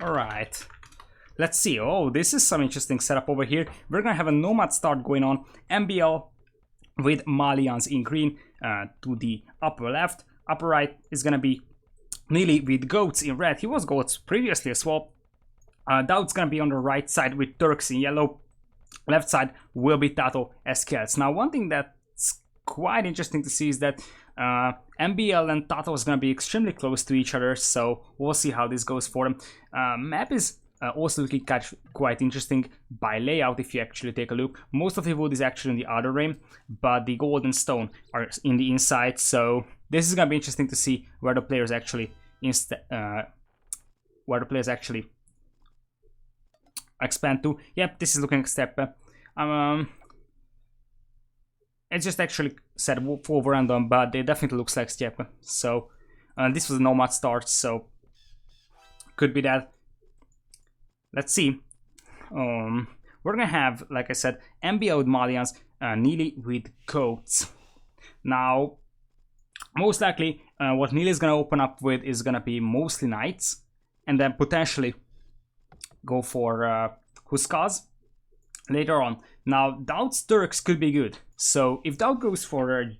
Alright. Let's see. Oh, this is some interesting setup over here. We're gonna have a Nomad start going on. MbL with Malians in green to the upper left. Upper right is gonna be Nili with Goats in red. He was Goats previously as well. Daut's gonna be on the right side with Turks in yellow. Left side will be Tatoh Escalation. Now, one thing that's quite interesting to see is that MbL and Tatoh is gonna be extremely close to each other, so we'll see how this goes for them. Map is also looking quite interesting by layout if you actually take a look. Most of the wood is actually in the outer rim, but the gold and stone are in the inside, so this is gonna be interesting to see where the players actually expand to. Yep, this is looking like steppe. It's just actually said for random, but it definitely looks like steppe. So this was a nomad start, so could be that. Let's see. We're gonna have, like I said, MbL with Malians, Nili with Goats. Now, most likely, what Nili is gonna open up with is gonna be mostly knights, and then potentially go for Huskars later on. Now, Daut's Turks could be good. So if Daut goes for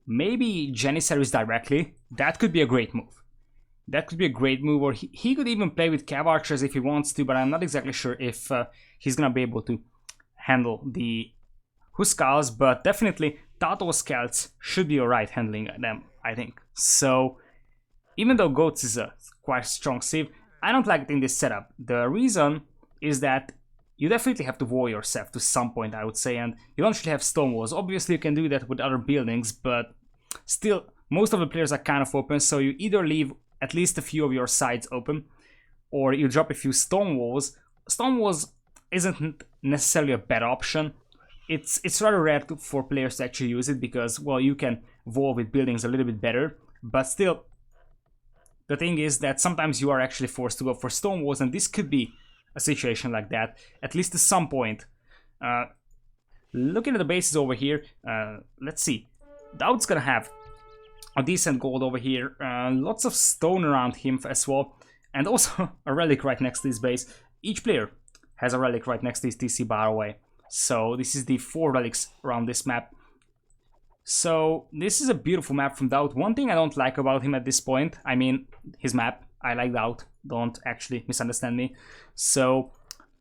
maybe Janissaries directly, that could be a great move. That could be a great move, or he could even play with Cav Archers if he wants to, but I'm not exactly sure if he's gonna be able to handle the Huskars, but definitely Tatoh Scouts should be alright handling them, I think. So, even though Goats is a quite strong save, I don't like it in this setup. The reason is that you definitely have to wall yourself to some point, I would say, and you don't really have stone walls. Obviously, you can do that with other buildings, but still, most of the players are kind of open, so you either leave at least a few of your sides open, or you drop a few stone walls. Stone walls isn't necessarily a bad option. It's rather rare for players to actually use it because, well, you can wall with buildings a little bit better, but still, the thing is that sometimes you are actually forced to go for stone walls, and this could be a situation like that, at least to some point. Looking at the bases over here, let's see. Daut's gonna have a decent gold over here, lots of stone around him as well, and also a relic right next to his base. Each player has a relic right next to his TC, by the way. So this is the 4 relics around this map. So this is a beautiful map from Daut. One thing I don't like about him at this point, I mean his map, I like Daut, don't actually misunderstand me. So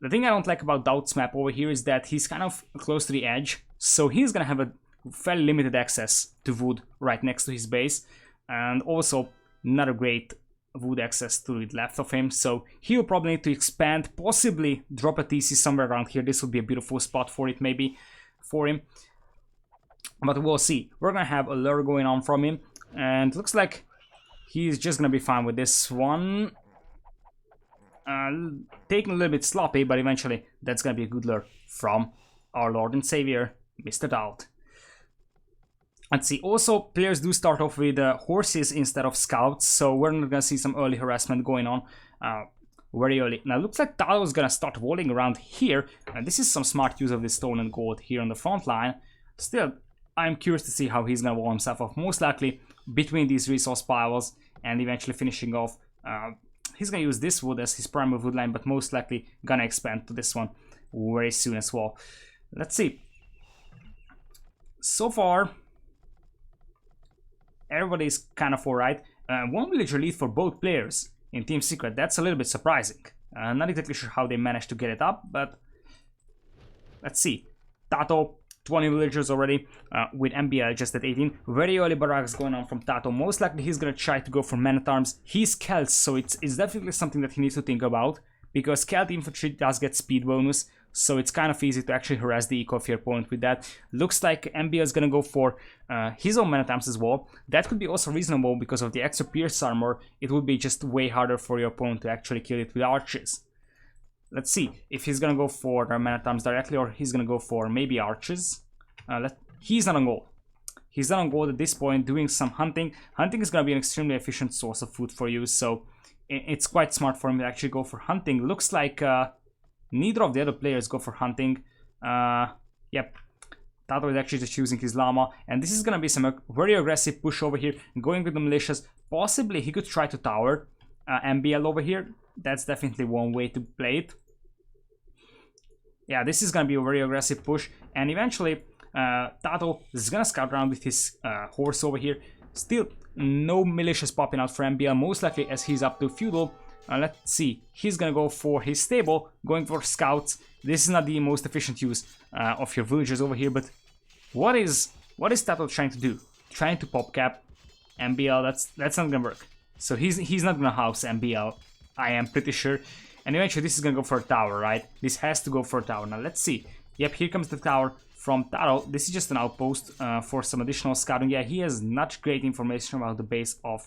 the thing I don't like about Daut's map over here is that he's kind of close to the edge, so he's gonna have a fairly limited access to wood right next to his base, and also not a great wood access to the left of him, so he'll probably need to expand, possibly drop a TC somewhere around here. This would be a beautiful spot for it, maybe, for him. But we'll see. We're gonna have a lure going on from him, and looks like he's just gonna be fine with this one. Taking a little bit sloppy, but eventually that's gonna be a good lure from our Lord and Savior, Mr. Daut. Let's see, also players do start off with horses instead of scouts, so we're not gonna see some early harassment going on very early. Now it looks like Tatoh is gonna start walling around here, and this is some smart use of the stone and gold here on the front line. Still, I'm curious to see how he's gonna wall himself off, most likely between these resource piles and eventually finishing off. He's gonna use this wood as his primary wood line, but most likely gonna expand to this one very soon as well. Let's see. So far, everybody's kind of alright. One villager lead for both players in Team Secret. That's a little bit surprising. Not exactly sure how they managed to get it up, but let's see. Tatoh, 20 villagers already, with MbL just at 18. Very early barracks going on from Tatoh. Most likely he's gonna try to go for man-at-arms. He's Celts, so it's definitely something that he needs to think about, because Celt infantry does get speed bonus, so it's kind of easy to actually harass the eco of your opponent with that. Looks like MbL is gonna go for his own man-at-arms as well. That could be also reasonable because of the extra pierce armor. It would be just way harder for your opponent to actually kill it with archers. Let's see if he's gonna go for man-at-arms directly, or he's gonna go for maybe archers. He's not on gold. He's not on gold at this point, doing some hunting. Hunting is gonna be an extremely efficient source of food for you, so it's quite smart for him to actually go for hunting. Looks like neither of the other players go for hunting. Yep. Tatoh is actually just choosing his llama, and this is gonna be some very aggressive push over here, going with the militias. Possibly he could try to tower. MbL over here. That's definitely one way to play it. Yeah, this is gonna be a very aggressive push, and eventually Tatoh is gonna scout around with his horse over here. Still, no militias popping out for MbL, most likely as he's up to feudal. Let's see, he's gonna go for his stable, going for scouts. This is not the most efficient use of your villagers over here, but what is Tatoh trying to do? Trying to pop cap MbL? That's not gonna work. So he's not gonna house MbL, I am pretty sure. And eventually this is gonna go for a tower, right? This has to go for a tower. Now let's see. Yep, here comes the tower from Tatoh. This is just an outpost for some additional scouting. Yeah, he has not great information about the base of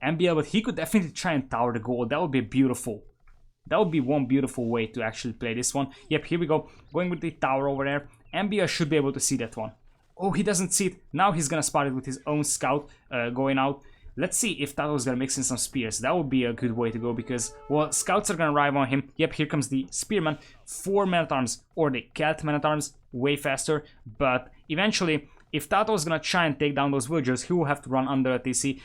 MbL, but he could definitely try and tower the gold. That would be beautiful. That would be one beautiful way to actually play this one. Yep, here we go. Going with the tower over there. MbL should be able to see that one. Oh, he doesn't see it. Now he's gonna spot it with his own scout going out. Let's see if Tatoh is gonna mix in some spears. That would be a good way to go because, well, scouts are gonna arrive on him. Yep, here comes the spearman. 4 men-at-arms, or the Celt men-at-arms, way faster. But eventually, if Tatoh is gonna try and take down those villagers, he will have to run under a TC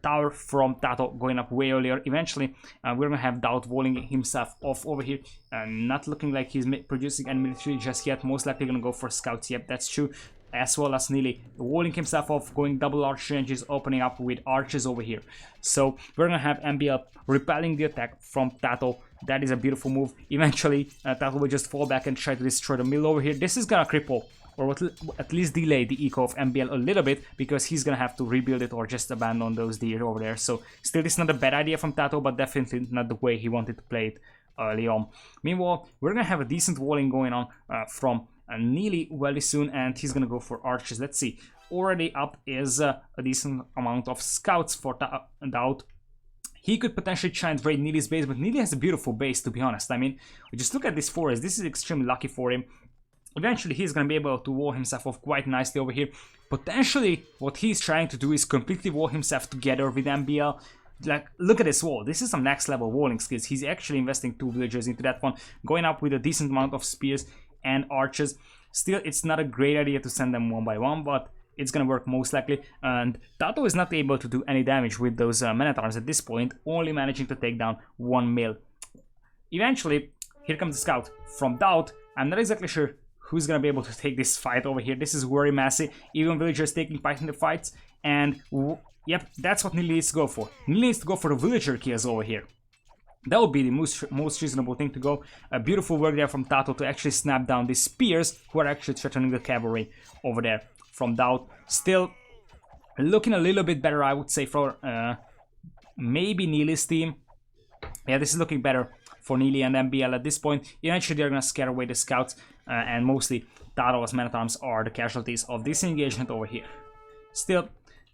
tower from Tatoh going up way earlier. Eventually, we're gonna have Daut walling himself off over here. Not looking like he's producing any military just yet. Most likely gonna go for scouts. Yep, that's true. As well as Nili walling himself off, going double arch ranges, opening up with arches over here. So we're gonna have MbL repelling the attack from Tatoh. That is a beautiful move. Eventually, Tatoh will just fall back and try to destroy the mill over here. This is gonna cripple, or at least delay the eco of MbL a little bit, because he's gonna have to rebuild it or just abandon those deer over there. So still, this is not a bad idea from Tatoh, but definitely not the way he wanted to play it early on. Meanwhile, we're gonna have a decent walling going on from Nili very soon, and he's gonna go for archers. Let's see, already up is a decent amount of scouts for Daut. He could potentially try and raid Nili's base, but Nili has a beautiful base, to be honest. I mean, just look at this forest. This is extremely lucky for him. Eventually he's gonna be able to wall himself off quite nicely over here. Potentially what he's trying to do is completely wall himself together with MbL. Like, look at this wall. This is some next level walling skills. He's actually investing 2 villagers into that one, going up with a decent amount of spears and archers. Still, it's not a great idea to send them one by one, but it's gonna work most likely. And Tatoh is not able to do any damage with those men-at-arms at this point, only managing to take down 1 mill. Eventually, here comes the scout from Daut. I'm not exactly sure who's gonna be able to take this fight over here. This is very messy. Even villagers taking part in the fights, and yep, that's what Nili needs to go for. Nili needs to go for the villager kills over here. That would be the most reasonable thing to go. A beautiful work there from Tatoh to actually snap down the spears who are actually threatening the cavalry over there from Daut. Still looking a little bit better, I would say, for maybe Nili's team. Yeah, this is looking better for Nili and MbL at this point. Eventually they're gonna scare away the scouts, and mostly Tatoh's men-at-arms are the casualties of this engagement over here. Still,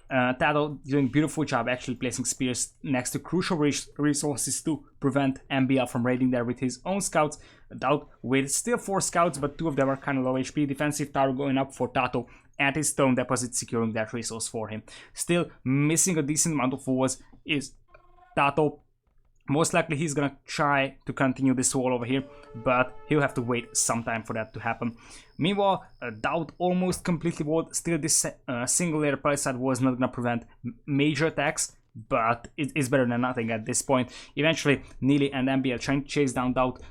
Tatoh doing a beautiful job actually placing spears next to crucial resources to prevent MbL from raiding there with his own scouts. Daut with still 4 scouts, but 2 of them are kind of low HP. Defensive tower going up for Tatoh, and his stone deposit securing that resource for him. Still missing a decent amount of walls is Tatoh. Most likely he's gonna try to continue this wall over here, but he'll have to wait some time for that to happen. Meanwhile, Daut almost completely walled. Still, this single layer palisade was not gonna prevent major attacks, but it is better than nothing at this point. Eventually, Nili and MbL trying to chase down Daut.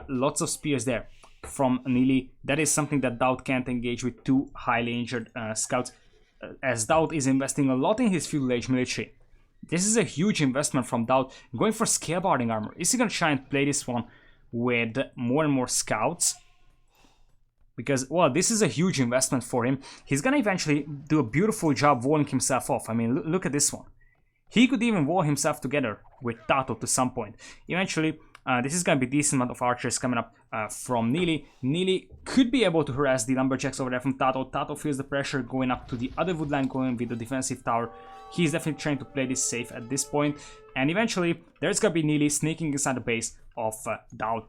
Lots of spears there from Nili. That is something that Daut can't engage with 2 highly injured scouts, as Daut is investing a lot in his feudal age military. This is a huge investment from Daut, going for scalebarding armor. Is he gonna try and play this one with more and more scouts? Because, well, this is a huge investment for him. He's gonna eventually do a beautiful job walling himself off. I mean, look at this one. He could even wall himself together with Tatoh to some point. Eventually, this is gonna be a decent amount of archers coming up from Nili. Nili could be able to harass the lumberjacks over there from Tatoh. Tatoh feels the pressure going up to the other woodland, going with the defensive tower. He's definitely trying to play this safe at this point. And eventually, there's gonna be Nili sneaking inside the base of Daut.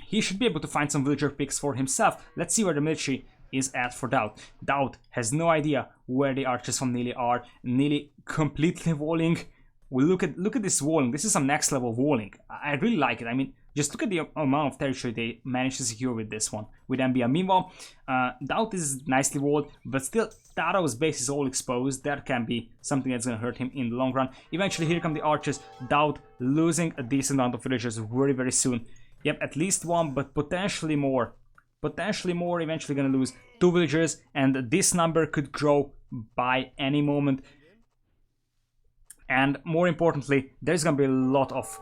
He should be able to find some villager picks for himself. Let's see where the military is at for Daut. Daut has no idea where the archers from Nili are. Nili completely walling we look at this walling. This is some next level walling. I really like it. I mean, just look at the amount of territory they managed to secure with this one, with MbL. Meanwhile, Daut is nicely walled, but still Tato's base is all exposed. That can be something that's going to hurt him in the long run. Eventually, here come the archers. Daut losing a decent amount of villagers very, very soon. Yep, at least one, but potentially more. Potentially more, eventually going to lose 2 villagers, and this number could grow by any moment. And more importantly, there's gonna be a lot of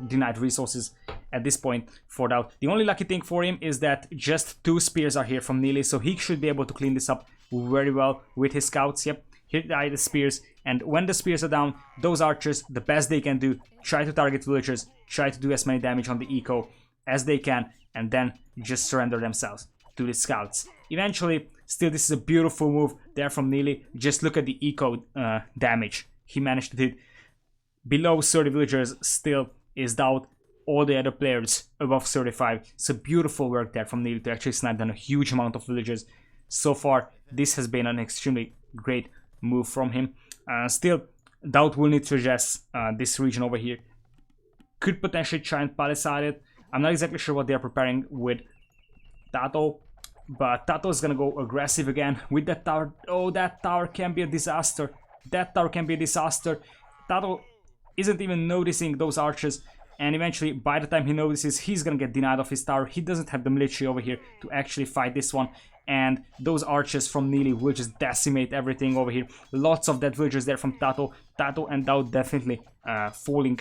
denied resources at this point for Daut. The only lucky thing for him is that just 2 spears are here from Nili, so he should be able to clean this up very well with his scouts. Yep, here are the spears, and when the spears are down, those archers, the best they can do, try to target villagers, try to do as many damage on the eco as they can, and then just surrender themselves to the scouts. Eventually, still this is a beautiful move there from Nili. Just look at the eco damage he managed to do. Below 30 villagers still is Daut, all the other players above 35. So beautiful work there from Nili to actually snipe down a huge amount of villagers. So far, this has been an extremely great move from him. Still, Daut will need to address this region over here. Could potentially try and palisade it. I'm not exactly sure what they're preparing with Tatoh, but Tatoh is gonna go aggressive again with that tower. Oh, that tower can be a disaster. That tower can be a disaster. Tatoh isn't even noticing those archers, and eventually, by the time he notices, he's gonna get denied of his tower. He doesn't have the military over here to actually fight this one, and those archers from Nili will just decimate everything over here. Lots of dead villagers there from Tatoh. Tatoh and Daut definitely falling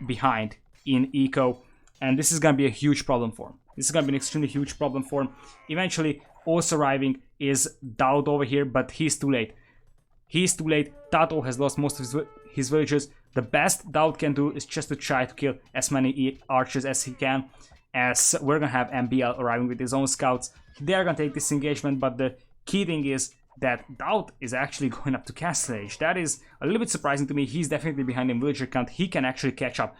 behind in eco, and this is gonna be a huge problem for him. This is gonna be an extremely huge problem for him. Eventually, also arriving is Daut over here, but he's too late. He's too late. Tatoh has lost most of his villagers. The best Daut can do is just to try to kill as many archers as he can, as we're gonna have MbL arriving with his own scouts. They're gonna take this engagement, but the key thing is that Daut is actually going up to castle age. That is a little bit surprising to me. He's definitely behind in villager count. He can actually catch up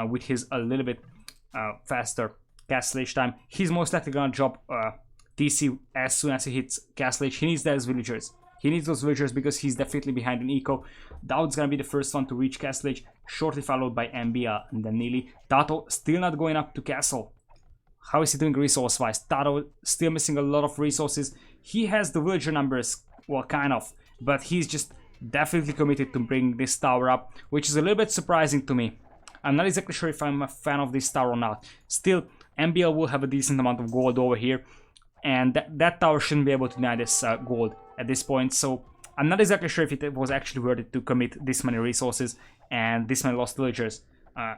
with his a little bit faster castle age time. He's most likely gonna drop TC as soon as he hits castle age. He needs those villagers. He needs those villagers because he's definitely behind in eco. Daut's gonna be the first one to reach castle age, shortly followed by MbL and then Nili. Tatoh still not going up to castle. How is he doing resource-wise? Tatoh still missing a lot of resources. He has the villager numbers, well, kind of, but he's just definitely committed to bring this tower up, which is a little bit surprising to me. I'm not exactly sure if I'm a fan of this tower or not. Still, MbL will have a decent amount of gold over here, and that tower shouldn't be able to deny this gold at this point, so I'm not exactly sure if it was actually worth it to commit this many resources and this many lost villagers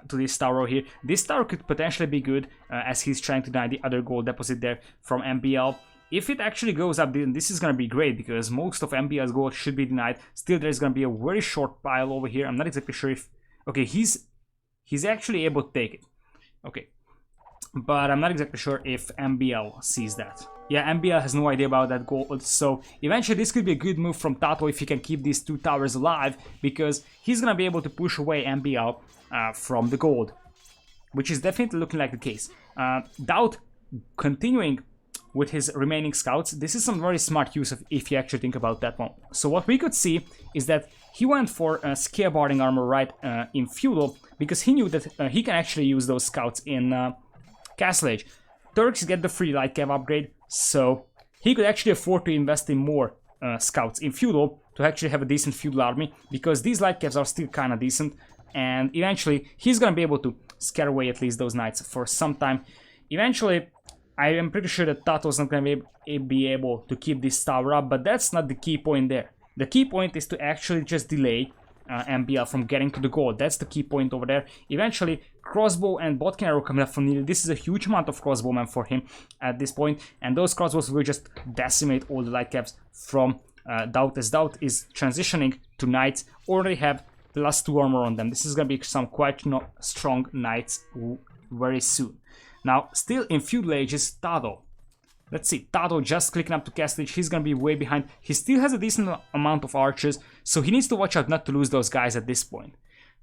to this tower over here. This tower could potentially be good as he's trying to deny the other gold deposit there from MbL. If it actually goes up, then this is going to be great because most of MbL's gold should be denied. Still, there's going to be a very short pile over here. I'm not exactly sure if... Okay, he's actually able to take it. Okay. But I'm not exactly sure if MbL sees that. Yeah, MbL has no idea about that gold, so eventually this could be a good move from Tatoh if he can keep these 2 towers alive, because he's gonna be able to push away MbL from the gold, which is definitely looking like the case. Daut continuing with his remaining scouts. This is some very smart use of, if you actually think about that one. So what we could see is that he went for scarebarding armor right in feudal, because he knew that he can actually use those scouts in castle age. Turks get the free light cav upgrade, so he could actually afford to invest in more scouts in feudal to actually have a decent feudal army, because these light cavs are still kind of decent, and eventually he's gonna be able to scare away at least those knights for some time. Eventually, I am pretty sure that Tato's not gonna be able to keep this tower up, but that's not the key point there. The key point is to actually just delay MbL from getting to the goal. That's the key point over there. Eventually, crossbow and botkin arrow coming up from Nili. This is a huge amount of crossbowmen for him at this point, and those crossbows will just decimate all the light caps from Daut, as Daut is transitioning to knights. Already have +2 armor on them. This is gonna be some quite strong knights very soon. Now, still in feudal age is Tatoh. Let's see, Tatoh just clicking up to castle age. He's gonna be way behind. He still has a decent amount of archers, so he needs to watch out not to lose those guys at this point.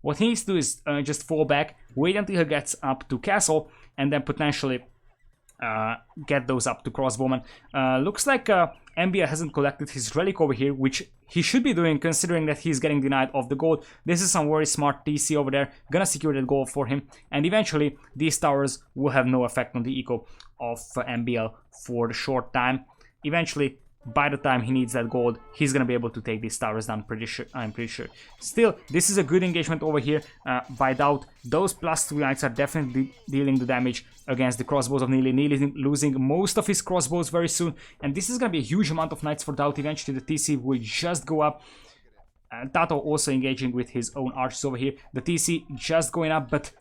What he needs to do is just fall back, wait until he gets up to castle, and then potentially get those up to crossbowmen. Looks like MbL hasn't collected his relic over here, which he should be doing considering that he's getting denied of the gold. This is some very smart TC over there, gonna secure that gold for him, and eventually these towers will have no effect on the eco of MbL for the short time. Eventually, by the time he needs that gold, he's gonna be able to take these towers down, I'm pretty sure. Still, this is a good engagement over here by Daut. Those +2 knights are definitely dealing the damage against the crossbows of Nili. Nili losing most of his crossbows very soon, and this is gonna be a huge amount of knights for Daut. Eventually the TC will just go up. Tatoh also engaging with his own archers over here. The TC just going up, but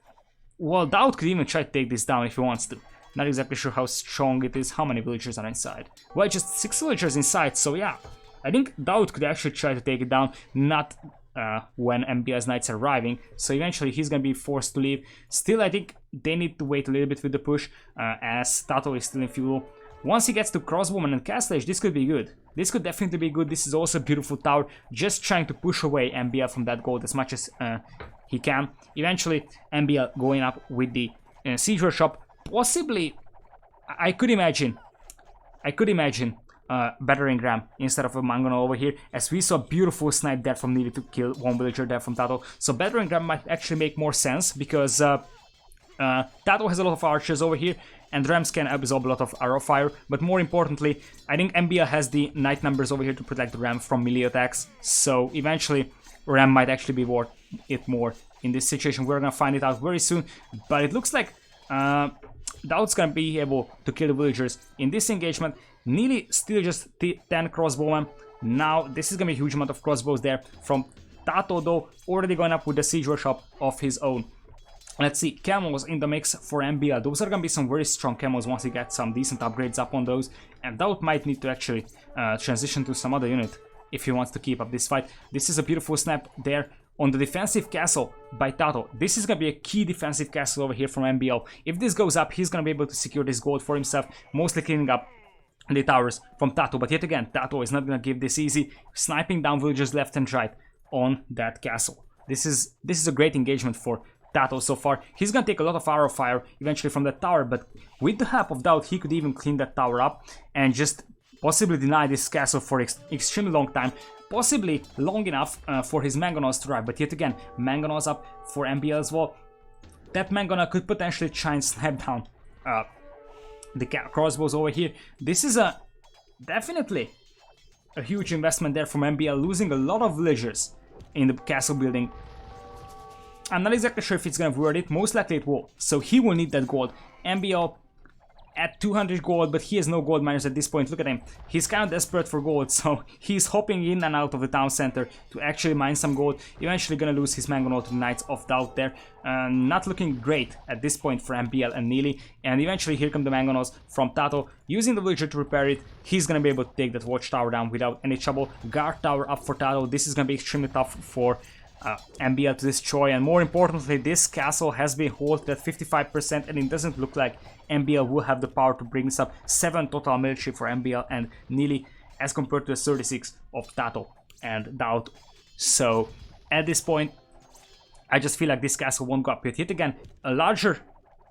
well, Daut could even try to take this down if he wants to. Not exactly sure how strong it is. How many villagers are inside? Well, just 6 villagers inside, so yeah. I think Daut could actually try to take it down, not when MbL's knights are arriving. So eventually he's gonna be forced to leave. Still, I think they need to wait a little bit with the push, as Tatoh is still in fuel. Once he gets to crossbowman and castle age, this could be good. This could definitely be good. This is also a beautiful tower, just trying to push away MbL from that gold as much as he can. Eventually, MbL going up with the siege workshop. Possibly, I could imagine battering ram instead of a mangonel over here, as we saw a beautiful snipe there from Nili to kill one villager there from Tatoh. So battering ram might actually make more sense, because Tatoh has a lot of archers over here, and rams can absorb a lot of arrow fire. But more importantly, I think MbL has the knight numbers over here to protect the ram from melee attacks. So eventually, ram might actually be worth it more in this situation. We're gonna find it out very soon, but it looks like Daut's gonna be able to kill the villagers in this engagement. Nili still just 10 crossbowmen. Now this is gonna be a huge amount of crossbows there from Tatoh, though already going up with the siege workshop of his own. Let's see, camels in the mix for MbL. Those are gonna be some very strong camels once he gets some decent upgrades up on those. And Daut might need to actually transition to some other unit if he wants to keep up this fight. This is a beautiful snap there on the defensive castle by Tatoh. This is gonna be a key defensive castle over here from MbL. If this goes up, he's gonna be able to secure this gold for himself, mostly cleaning up the towers from Tatoh. But yet again, Tatoh is not gonna give this easy, sniping down villagers left and right on that castle. This is a great engagement for Tatoh so far. He's gonna take a lot of arrow fire eventually from that tower, but with the help of Daut, he could even clean that tower up and just possibly deny this castle for extremely long time. Possibly long enough for his mangonels to arrive, but yet again, mangonels up for MbL as well. That mangonel could potentially try and snap down the crossbows over here. This is definitely a huge investment there from MbL, losing a lot of villagers in the castle building. I'm not exactly sure if it's gonna worth it. Most likely it will, so he will need that gold. MbL at 200 gold, but he has no gold miners at this point. Look at him. He's kind of desperate for gold, so he's hopping in and out of the town center to actually mine some gold. Eventually gonna lose his mangonel to the Knights of Daut there. Not looking great at this point for MbL and Nili. And eventually here come the mangonels from Tatoh. Using the villager to repair it, he's gonna be able to take that watchtower down without any trouble. Guard tower up for Tatoh. This is gonna be extremely tough for MbL to destroy, and more importantly, this castle has been held at 55%, and it doesn't look like MbL will have the power to bring this up. 7 total military for MbL and Nili, as compared to the 36 of Tatoh and Daut. So at this point, I just feel like this castle won't go up yet. Yet again, a larger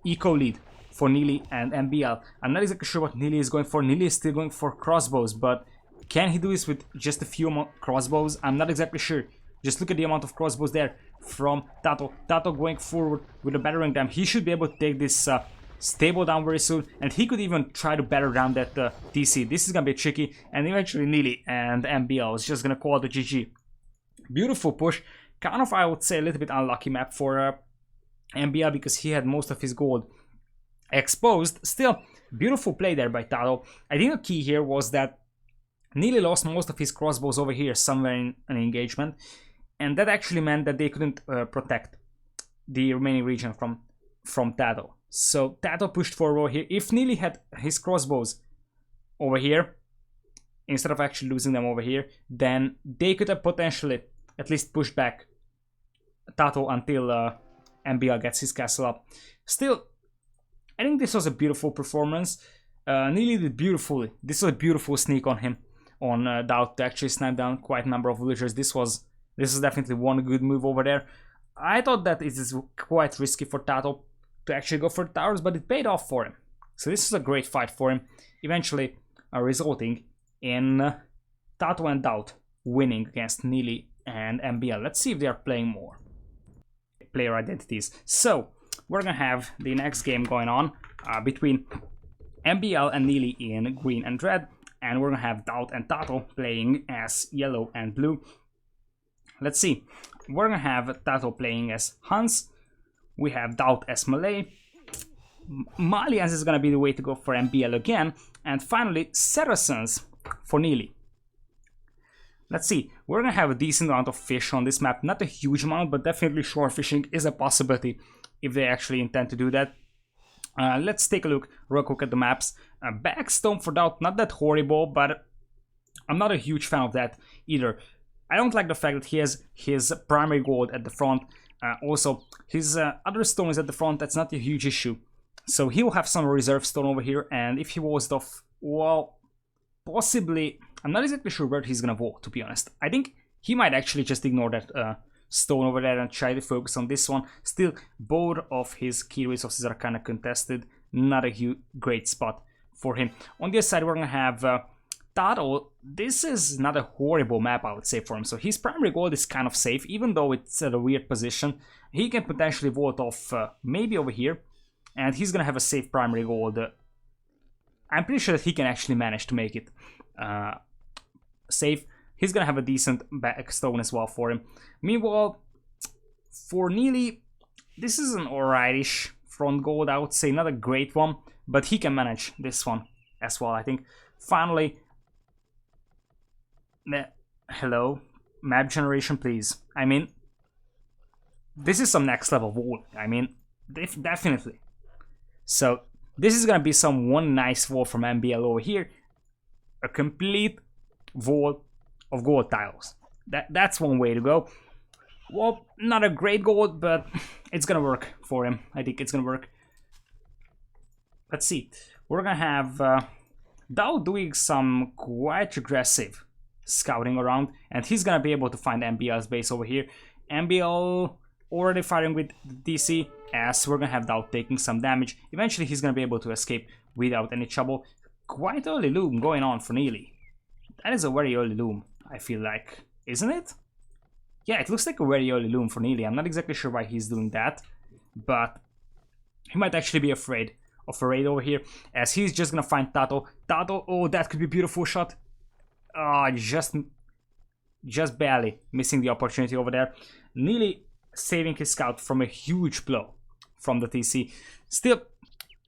eco lead for Nili and MbL. I'm not exactly sure what Nili is going for. Nili is still going for crossbows, but can he do this with just a few crossbows? I'm not exactly sure. Just look at the amount of crossbows there from Tatoh. Tatoh going forward with a battering ram. He should be able to take this stable down very soon, and he could even try to batter down that TC. This is gonna be tricky, and eventually Nili and MbL is just gonna call the GG. Beautiful push. Kind of, I would say, a little bit unlucky map for MbL because he had most of his gold exposed. Still, beautiful play there by Tatoh. I think the key here was that Nili lost most of his crossbows over here somewhere in an engagement. And that actually meant that they couldn't protect the remaining region from Tatoh. So Tatoh pushed forward here. If Nili had his crossbows over here, instead of actually losing them over here, then they could have potentially at least pushed back Tatoh until MbL gets his castle up. Still, I think this was a beautiful performance. Nili did beautifully. This was a beautiful sneak on him, on Daut, to actually snipe down quite a number of villagers. This is definitely one good move over there. I thought that it is quite risky for Tatoh to actually go for the towers, but it paid off for him. So this is a great fight for him, eventually resulting in Tatoh and Daut winning against Nili and MbL. Let's see if they are playing more player identities. So we're gonna have the next game going on between MbL and Nili in green and red, and we're gonna have Daut and Tatoh playing as yellow and blue. Let's see. We're gonna have Tatoh playing as Hans. We have Daut as Malay. Malians is gonna be the way to go for MbL again, and finally Saracens for Nili. Let's see, we're gonna have a decent amount of fish on this map, not a huge amount, but definitely shore fishing is a possibility if they actually intend to do that. Let's take a look real quick at the maps. Backstone for Daut, not that horrible, but I'm not a huge fan of that either. I don't like the fact that he has his primary gold at the front. Also, his other stone is at the front, that's not a huge issue. So he will have some reserve stone over here, and if he walls off, well, possibly, I'm not exactly sure where he's gonna wall, to be honest. I think he might actually just ignore that stone over there and try to focus on this one. Still, both of his key resources are kind of contested, not a great spot for him. On the other side, we're gonna have Tatoh. This is not a horrible map, I would say, for him. So his primary gold is kind of safe, even though it's at a weird position. He can potentially vault off maybe over here, and he's gonna have a safe primary gold. I'm pretty sure that he can actually manage to make it safe. He's gonna have a decent back stone as well for him. Meanwhile, for Nili, this is an alright-ish front gold, I would say, not a great one, but he can manage this one as well, I think. Finally, hello, map generation, please. I mean, this is some next level wall. I mean, definitely. So this is gonna be some one nice wall from MbL over here, a complete wall of gold tiles. That's one way to go. Well, not a great gold, but it's gonna work for him. I think it's gonna work. Let's see. We're gonna have Daut doing some quite aggressive scouting around, and he's gonna be able to find MbL's base over here. MbL already firing with DC, as we're gonna have Daut taking some damage. Eventually he's gonna be able to escape without any trouble. Quite early loom going on for Nili. That is a very early loom, I feel like, isn't it? Yeah, it looks like a very early loom for Nili. I'm not exactly sure why he's doing that, but he might actually be afraid of a raid over here, as he's just gonna find Tatoh. Tatoh, oh, that could be a beautiful shot. Just barely missing the opportunity over there. Nili saving his scout from a huge blow from the TC. Still,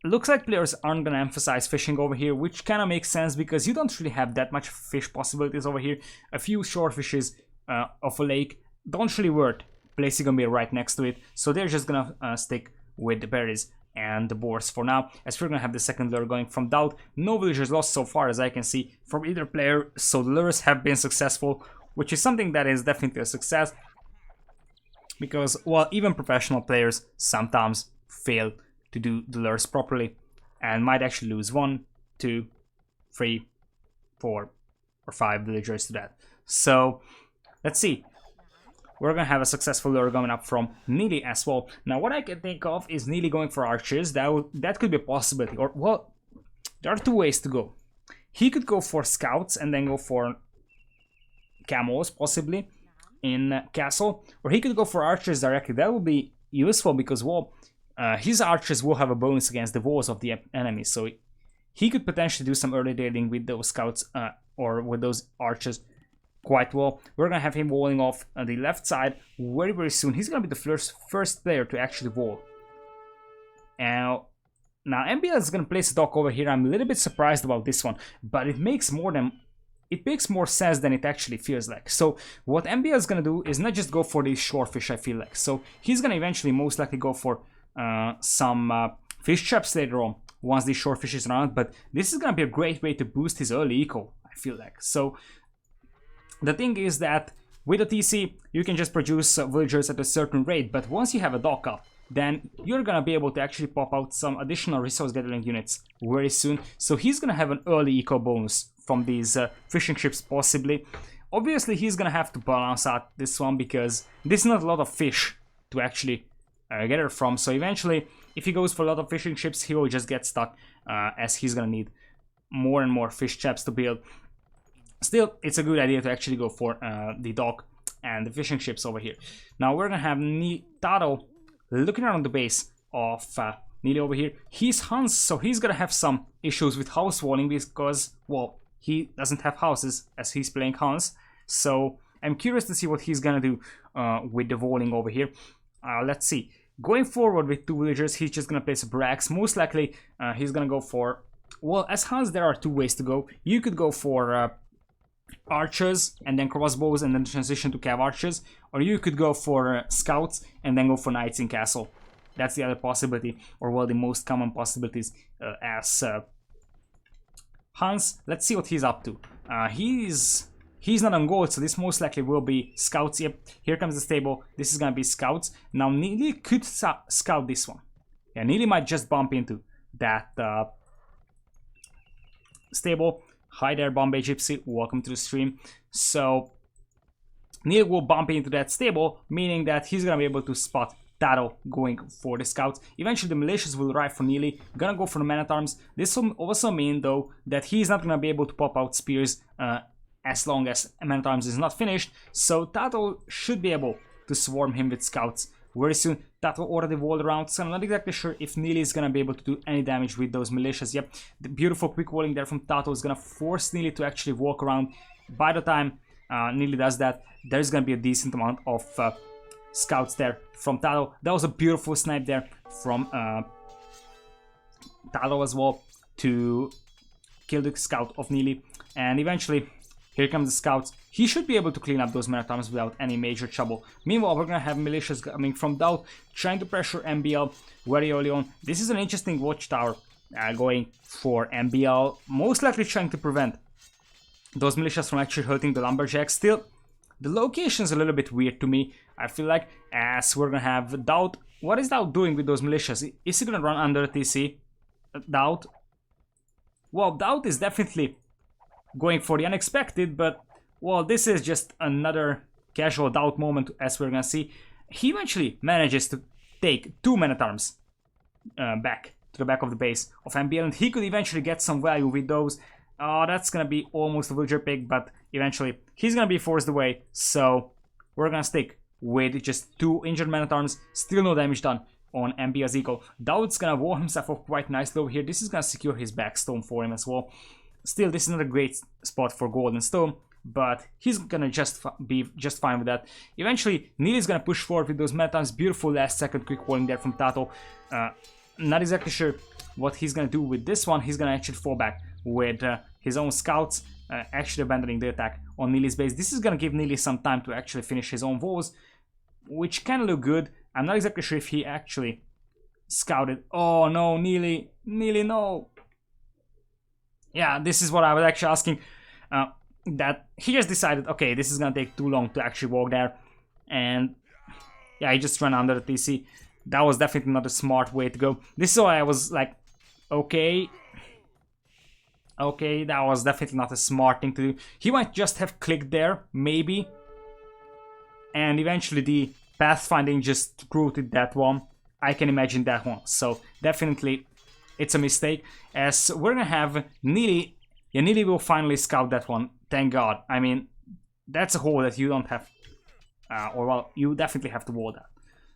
looks like players aren't gonna emphasize fishing over here, which kind of makes sense because you don't really have that much fish possibilities over here. A few shore fishes of a lake don't really work placing a mirror right next to it, so they're just gonna stick with the berries and the boars for now, as we're gonna have the second lure going from Daut. No villagers lost so far as I can see from either player, so the lures have been successful, which is something that is definitely a success, because, well, even professional players sometimes fail to do the lures properly and might actually lose 1, 2, 3, 4, or 5 villagers to that. So let's see. We're gonna have a successful lure going up from Nili as well. Now what I can think of is Nili going for archers. That could be a possibility. Or, well, there are two ways to go. He could go for scouts and then go for camels, possibly, in castle. Or he could go for archers directly. That would be useful because, well, his archers will have a bonus against the walls of the enemy. So he could potentially do some early dealing with those scouts or with those archers quite well. We're gonna have him walling off on the left side very soon. He's gonna be the first player to actually wall. Now MbL is gonna place a dock over here. I'm a little bit surprised about this one, but it makes more sense than it actually feels like. So what MbL is gonna do is not just go for these shore fish, I feel like. So he's gonna eventually most likely go for some fish traps later on once these shore fish is around, but this is gonna be a great way to boost his early eco, I feel like. So the thing is that with a TC, you can just produce villagers at a certain rate, but once you have a dock up, then you're gonna be able to actually pop out some additional resource gathering units very soon. So he's gonna have an early eco bonus from these fishing ships, possibly. Obviously, he's gonna have to balance out this one because this is not a lot of fish to actually gather from. So eventually, if he goes for a lot of fishing ships, he will just get stuck, as he's gonna need more and more fish traps to build. Still, it's a good idea to actually go for the dock and the fishing ships over here. Now we're gonna have Tatoh looking around the base of Nili over here. He's Hans, so he's gonna have some issues with house walling because, well, he doesn't have houses as he's playing Hans. So I'm curious to see what he's gonna do with the walling over here. Let's see. Going forward with 2 villagers, he's just gonna place barracks. Most likely, he's gonna go for, well, as Hans, there are 2 ways to go. You could go for archers and then crossbows and then transition to cav archers, or you could go for scouts and then go for knights in castle. That's the other possibility, or well, the most common possibilities as Hans. Let's see what he's up to. He's not on gold, so this most likely will be scouts. Yep, here comes the stable. This is gonna be scouts. Now Nili could scout this one. Yeah, Nili might just bump into that stable. Hi there, Bombay Gypsy. Welcome to the stream. So Nili will bump into that stable, meaning that he's gonna be able to spot Tatoh going for the scouts. Eventually the militias will arrive for Nili, gonna go for the man-at-arms. This will also mean though that he's not gonna be able to pop out spears as long as man-at-arms is not finished. So Tatoh should be able to swarm him with scouts very soon. Tatoh already walled around, so I'm not exactly sure if Nili is gonna be able to do any damage with those militias. Yep, the beautiful quick walling there from Tatoh is gonna force Nili to actually walk around. By the time Nili does that, there's gonna be a decent amount of scouts there from Tatoh. That was a beautiful snipe there from Tatoh as well to kill the scout of Nili. And eventually, here comes the scouts. He should be able to clean up those man-at-arms without any major trouble. Meanwhile, we're gonna have militias coming from Daut, trying to pressure MbL very early on. This is an interesting watchtower going for MbL, most likely trying to prevent those militias from actually hurting the lumberjacks. Still, the location is a little bit weird to me, I feel like, as we're gonna have Daut. What is Daut doing with those militias? Is he gonna run under TC? Daut? Well, Daut is definitely going for the unexpected, but, well, this is just another casual Daut moment, as we're gonna see. He eventually manages to take 2 man-at-arms back to the back of the base of MbL, and he could eventually get some value with those. Oh, that's gonna be almost a villager pick, but eventually he's gonna be forced away, so we're gonna stick with just 2 injured man-at-arms. Still no damage done on MbL's eco. Daut's gonna wall himself up quite nicely over here. This is gonna secure his backstone for him as well. Still, this is not a great spot for gold and stone, but he's gonna be just fine with that. Eventually, Nili's gonna push forward with those man-at-arms. Beautiful last second quick walling there from Tatoh. Not exactly sure what he's gonna do with this one. He's gonna actually fall back with his own scouts, actually abandoning the attack on Nili's base. This is gonna give Nili some time to actually finish his own walls, which kind of look good. I'm not exactly sure if he actually scouted. Oh no, Nili, no. Yeah, this is what I was actually asking. That he just decided, okay, this is gonna take too long to actually walk there, and yeah, he just ran under the TC. That was definitely not a smart way to go. This is why I was like, okay, that was definitely not a smart thing to do. He might just have clicked there, maybe, and eventually the pathfinding just routed that one. I can imagine that one. So definitely, it's a mistake. As we're gonna have Nili. Yeah, Nili will finally scout that one. Thank God. I mean, that's a hole that you don't have, or well, you definitely have to wall that.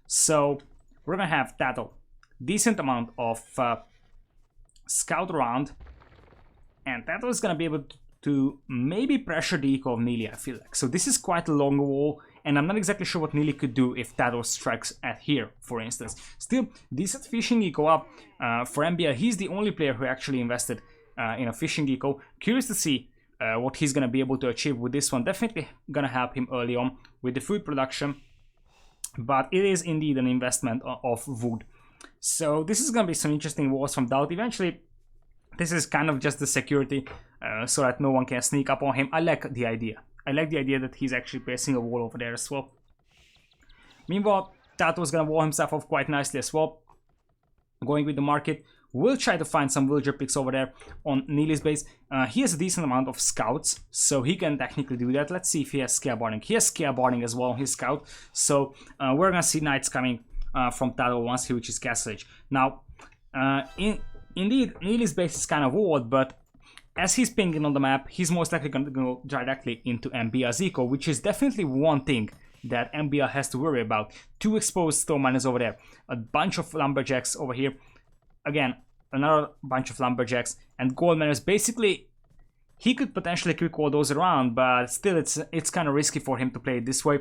So we're gonna have Tatoh. Decent amount of scout around, and Tatoh is gonna be able to maybe pressure the eco of Nili, I feel like. So this is quite a long wall, and I'm not exactly sure what Nili could do if Tatoh strikes at here, for instance. Still, decent fishing eco up for MbL. He's the only player who actually invested in a fishing eco. Curious to see what he's gonna be able to achieve with this one. Definitely gonna help him early on with the food production, but it is indeed an investment of wood. So this is gonna be some interesting walls from Daut. Eventually, this is kind of just the security so that no one can sneak up on him. I like the idea. I like the idea that he's actually placing a wall over there as well. Meanwhile, Tato's gonna wall himself off quite nicely as well. Going with the market. We'll try to find some villager picks over there on Nili's base. He has a decent amount of scouts, so he can technically do that. Let's see if he has scale boarding. He has scale boarding as well on his scout, so we're gonna see knights coming from Tatoh once he reaches Castle Age. Now, indeed, Nili's base is kind of old, but as he's pinging on the map, he's most likely going to go directly into MbL's eco, which is definitely one thing that MbL has to worry about. 2 exposed stone miners over there, a bunch of lumberjacks over here, again, another bunch of lumberjacks, and gold miners. Basically, he could potentially quick all those around, but still it's kind of risky for him to play it this way.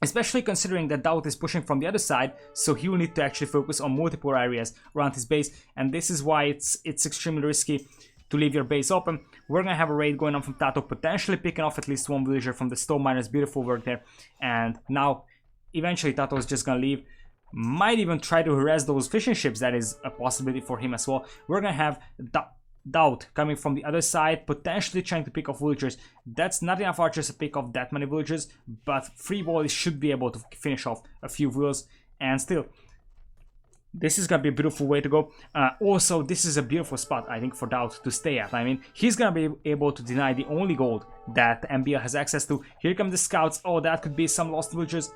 Especially considering that Daut is pushing from the other side, so he will need to actually focus on multiple areas around his base, and this is why it's extremely risky to leave your base open. We're gonna have a raid going on from Tatoh, potentially picking off at least one villager from the stone miners. Beautiful work there. And now, eventually Tatoh is just gonna leave. Might even try to harass those fishing ships. That is a possibility for him as well. We're gonna have Daut coming from the other side, potentially trying to pick off villagers. That's not enough archers to pick off that many villagers, but free ball should be able to finish off a few villas. And still, this is gonna be a beautiful way to go. Also, this is a beautiful spot, I think, for Daut to stay at. I mean, he's gonna be able to deny the only gold that MbL has access to. Here come the scouts. Oh, that could be some lost villagers.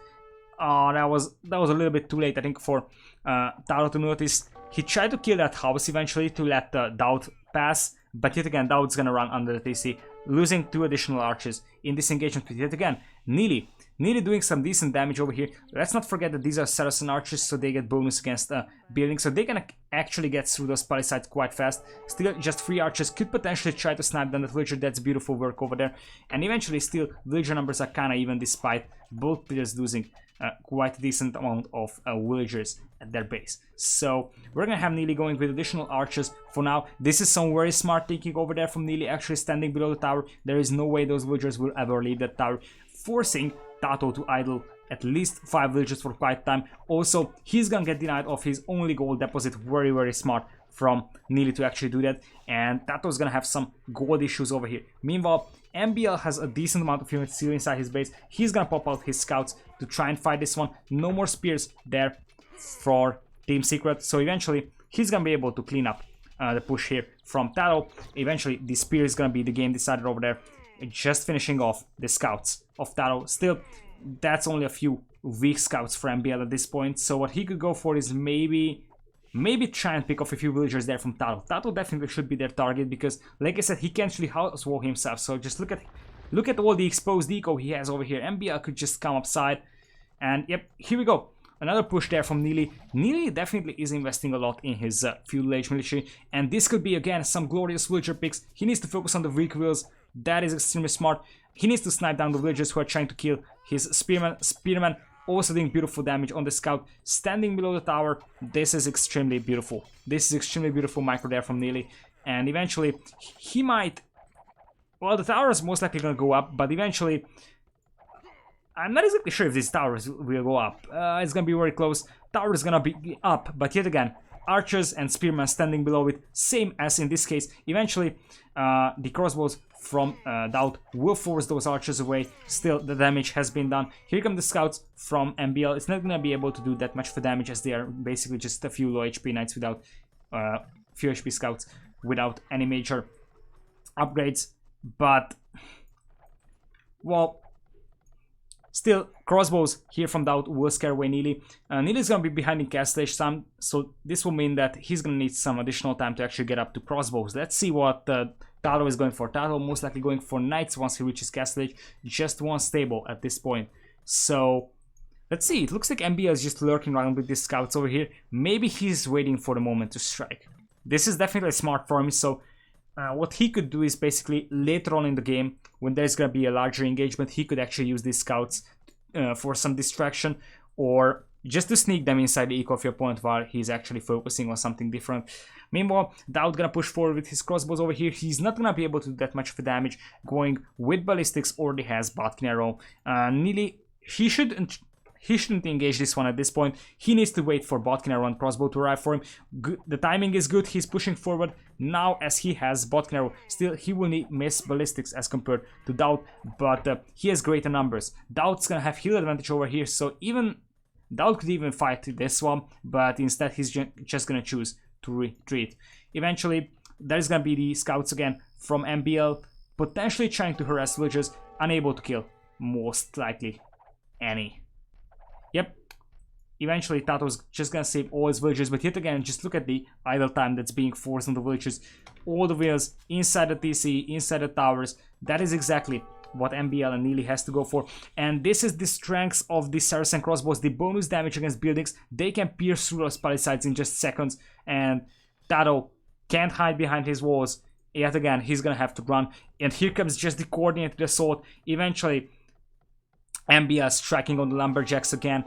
Oh, that was a little bit too late, I think, for Tatoh to notice. He tried to kill that house eventually to let Daut pass, but yet again, Daut's gonna run under the TC, losing 2 additional archers in this engagement. But yet again, Nili doing some decent damage over here. Let's not forget that these are Saracen archers, so they get bonus against buildings, so they can actually get through those palisades quite fast. Still, just 3 archers could potentially try to snipe down the villager. That's beautiful work over there. And eventually, still, villager numbers are kind of even despite both players losing quite a decent amount of villagers at their base. So we're gonna have Nili going with additional archers for now. This is some very smart thinking over there from Nili, actually standing below the tower. There is no way those villagers will ever leave that tower, forcing Tatoh to idle at least 5 villagers for quite time. Also, he's gonna get denied of his only gold deposit. Very, very smart from Nili to actually do that. And Tatoh's gonna have some gold issues over here. Meanwhile, MbL has a decent amount of units still inside his base. He's gonna pop out his scouts to try and fight this one. No more spears there for Team Secret, so eventually he's gonna be able to clean up the push here from Tatoh. Eventually the spear is gonna be the game decided over there, just finishing off the scouts of Tatoh. Still, that's only a few weak scouts for MbL at this point, so what he could go for is maybe try and pick off a few villagers there from Tatoh. Tatoh definitely should be their target because, like I said, he can't really house wall himself, so just look at all the exposed eco he has over here. MbL could just come upside, and yep, here we go. Another push there from Nili. Nili definitely is investing a lot in his feudal age military, and this could be again some glorious villager picks. He needs to focus on the weak villas. That is extremely smart. He needs to snipe down the villagers who are trying to kill his spearman. Also doing beautiful damage on the scout, standing below the tower. This is extremely beautiful. This is extremely beautiful micro there from Nili, and eventually he might. Well, the tower is most likely gonna go up, but eventually, I'm not exactly sure if these towers will go up. It's gonna be very close. Tower is gonna be up, but yet again, archers and spearmen standing below it, same as in this case. Eventually, the crossbows from Daut will force those archers away. Still, the damage has been done. Here come the scouts from MbL. It's not gonna be able to do that much for damage as they are basically just a few low HP knights without few HP scouts without any major upgrades. But well, still, crossbows here from Daut will scare away Nili. Nili is going to be behind in Castle Age some, so this will mean that he's going to need some additional time to actually get up to crossbows. Let's see what Tatoh is going for. Tatoh most likely going for knights once he reaches Castle Age. Just one stable at this point. So, let's see. It looks like MbL is just lurking around with these scouts over here. Maybe he's waiting for the moment to strike. This is definitely smart for him, so what he could do is basically later on in the game, when there's going to be a larger engagement, he could actually use these scouts for some distraction, or just to sneak them inside the eco of your opponent while he's actually focusing on something different. Meanwhile, Daut gonna push forward with his crossbows over here. He's not gonna be able to do that much of the damage going with ballistics, already has Botkin arrow. Nili, he shouldn't engage this one at this point. He needs to wait for Botkin arrow and crossbow to arrive for him. The timing is good. He's pushing forward now as he has Botkin arrow. Still, he will need miss ballistics as compared to Daut, but he has greater numbers. Daut's gonna have heal advantage over here, so even Daut could even fight this one, but instead he's just gonna choose to retreat. Eventually, there's gonna be the scouts again from MbL, potentially trying to harass villagers, unable to kill most likely any. Yep, Eventually, Tato's just gonna save all his villagers, but yet again, just look at the idle time that's being forced on the villagers. All the wheels inside the TC, inside the towers. That is exactly what MbL and Nili has to go for. And this is the strength of the Saracen crossbows. The bonus damage against buildings. They can pierce through those palisades in just seconds. And Tatoh can't hide behind his walls. Yet again, he's gonna have to run. And here comes just the coordinated assault. Eventually, MbL striking on the lumberjacks again.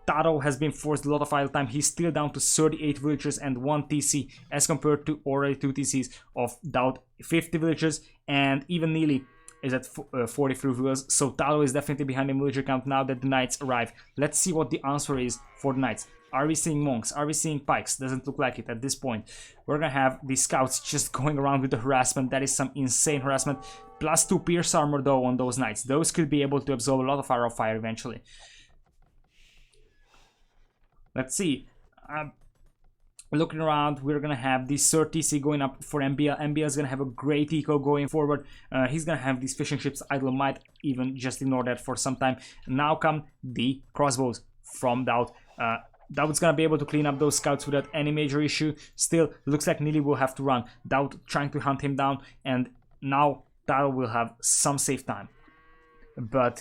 Tatoh has been forced a lot of idle time. He's still down to 38 villagers and 1 TC as compared to already 2 TCs of Daut, 50 villagers, and even Nili is at 43 villagers. So Tatoh is definitely behind the villager count now that the knights arrive. Let's see what the answer is for the knights. Are we seeing monks? Are we seeing pikes? Doesn't look like it at this point. We're gonna have the scouts just going around with the harassment. That is some insane harassment. Plus 2 pierce armor though on those knights. Those could be able to absorb a lot of arrow fire eventually. Let's see. Looking around, we're gonna have the third TC going up for MbL. MbL is gonna have a great eco going forward. He's gonna have these fishing ships idle. Might even just ignore that for some time. Now come the crossbows from Daut. Daut's gonna be able to clean up those scouts without any major issue. Still, looks like Nili will have to run. Daut trying to hunt him down, and now Tatoh will have some safe time. But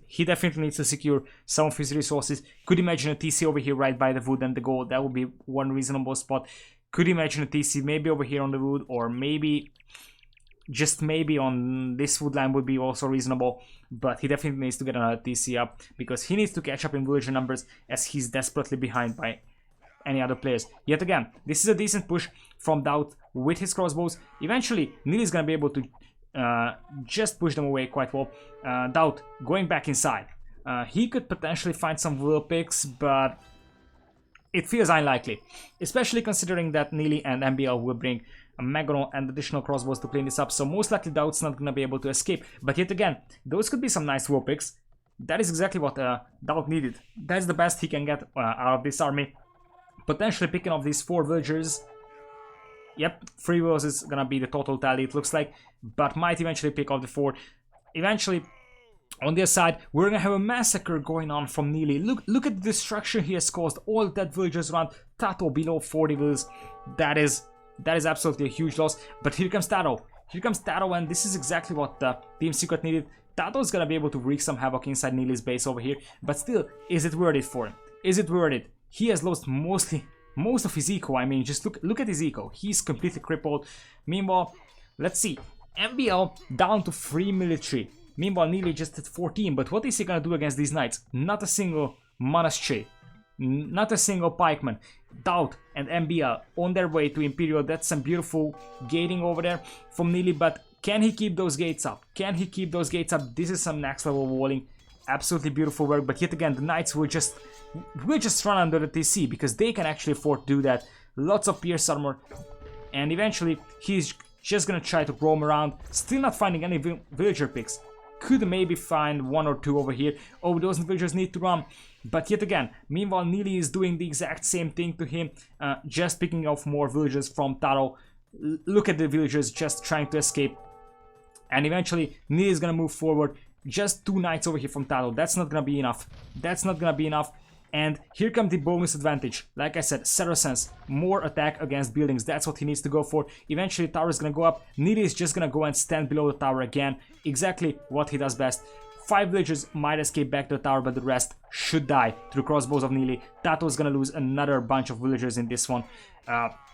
he definitely needs to secure some of his resources. Could imagine a TC over here right by the wood and the gold. That would be one reasonable spot. Could imagine a TC maybe over here on the wood, or maybe, just maybe on this wood line would be also reasonable. But he definitely needs to get another TC up, because he needs to catch up in villager numbers, as he's desperately behind by any other players. Yet again, this is a decent push from Daut with his crossbows. Eventually, Nili is going to be able to just push them away quite well. Daut going back inside. He could potentially find some will picks, but it feels unlikely, especially considering that Nili and MbL will bring a Megaron and additional crossbows to clean this up. So most likely Daut's not gonna be able to escape. But yet again, those could be some nice will picks. That is exactly what Daut needed. That's the best he can get out of this army. Potentially picking off these 4 villagers. Yep, 3 wills is gonna be the total tally, it looks like, but might eventually pick off the 4. Eventually, on the other side, we're gonna have a massacre going on from Nili. Look at the destruction he has caused. All that villagers around. Tatoh below 40 wills. That is absolutely a huge loss. But here comes Tatoh. Here comes Tatoh, and this is exactly what Team Secret needed. Tatoh is gonna be able to wreak some havoc inside Nili's base over here. But still, is it worth it for him? Is it worth it? He has lost most of his eco. I mean, just look at his eco. He's completely crippled. Meanwhile, let's see. MbL down to 3 military. Meanwhile, Nili just at 14. But what is he gonna do against these knights? Not a single monastery. Not a single pikeman. Daut and MbL on their way to Imperial. That's some beautiful gating over there from Nili. But can he keep those gates up? Can he keep those gates up? This is some next level walling. Absolutely beautiful work. But yet again, the knights will just run under the TC, because they can actually afford to do that. Lots of pierce armor. And eventually, he's just gonna try to roam around. Still not finding any villager picks. Could maybe find 1 or 2 over here. Oh, those villagers need to run. But yet again, meanwhile, Nili is doing the exact same thing to him. Just picking off more villagers from Tatoh. Look at the villagers just trying to escape. And eventually, Nili is gonna move forward. Just 2 knights over here from Tatoh. That's not gonna be enough. That's not gonna be enough. And here comes the bonus advantage. Like I said, Saracens, more attack against buildings. That's what he needs to go for. Eventually, the tower is gonna go up. Nili is just gonna go and stand below the tower again. Exactly what he does best. 5 villagers might escape back to the tower, but the rest should die through crossbows of Nili. Tatoh is gonna lose another bunch of villagers in this one.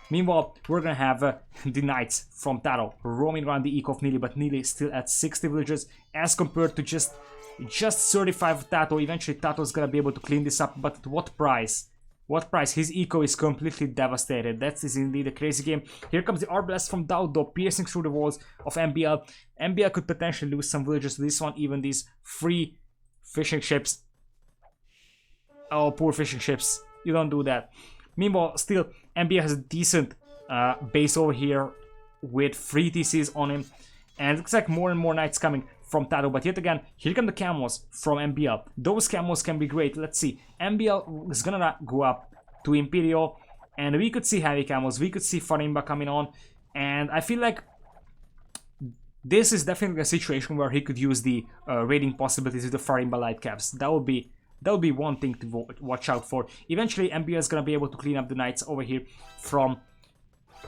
Meanwhile, we're gonna have the knights from Tatoh roaming around the eco of Nili, but Nili is still at 60 villagers as compared to just 35 Tatoh. Eventually, Tatoh is gonna be able to clean this up, but at what price? What price? His eco is completely devastated. That is indeed a crazy game. Here comes the Arbalest from Daut, though, piercing through the walls of MbL. MbL could potentially lose some villagers to this one, even these 3 fishing ships. Oh, poor fishing ships. You don't do that. Meanwhile, still, MbL has a decent base over here with 3 TCs on him. And it looks like more and more knights coming from Tatoh, but yet again, here come the camels from MbL. Those camels can be great. Let's see. MbL is gonna go up to Imperial, and we could see heavy camels. We could see Farimba coming on, and I feel like this is definitely a situation where he could use the raiding possibilities with the Farimba light caps. That would be that'll be one thing to watch out for. Eventually, MbL is gonna be able to clean up the knights over here from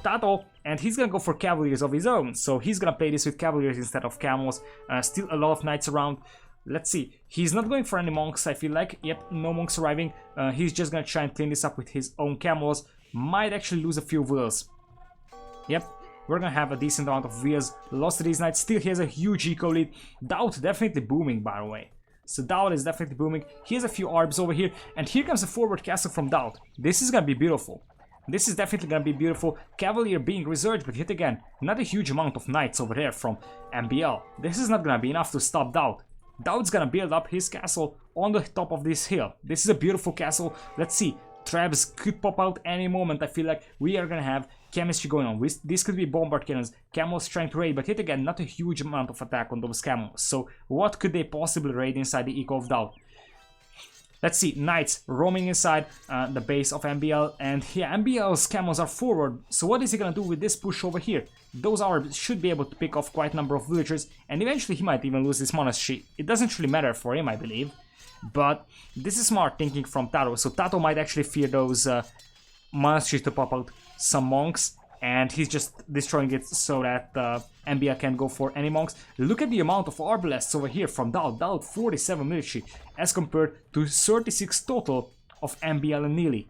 Tatoh, and he's gonna go for cavaliers of his own. So he's gonna play this with cavaliers instead of camels. Still a lot of knights around. Let's see. He's not going for any monks, I feel like. Yep, no monks arriving. He's just gonna try and clean this up with his own camels. Might actually lose a few wheels. Yep, we're gonna have a decent amount of wheels lost to these knights. Still, he has a huge eco lead. Daut definitely booming, by the way. So Daut is definitely booming. He has a few arbs over here. And here comes a forward castle from Daut. This is gonna be beautiful. This is definitely gonna be beautiful. Cavalier being researched, but yet again, not a huge amount of knights over there from MbL. This is not gonna be enough to stop Daut. Daut's gonna build up his castle on the top of this hill. This is a beautiful castle. Let's see. Traps could pop out any moment. I feel like we are gonna have chemistry going on. This could be bombard cannons. Camels trying to raid, but yet again, not a huge amount of attack on those camels. So what could they possibly raid inside the eco of Daut? Let's see, knights roaming inside the base of MbL, and yeah, MbL's camels are forward. So what is he gonna do with this push over here? Those Arabs should be able to pick off quite a number of villagers, and eventually he might even lose his monastery. It doesn't really matter for him, I believe. But this is smart thinking from Tatoh. So Tatoh might actually fear those monasteries to pop out some monks, and he's just destroying it so that MbL can go for any monks. Look at the amount of arbalests over here from Daut. Daut 47 military as compared to 36 total of MbL and Nili.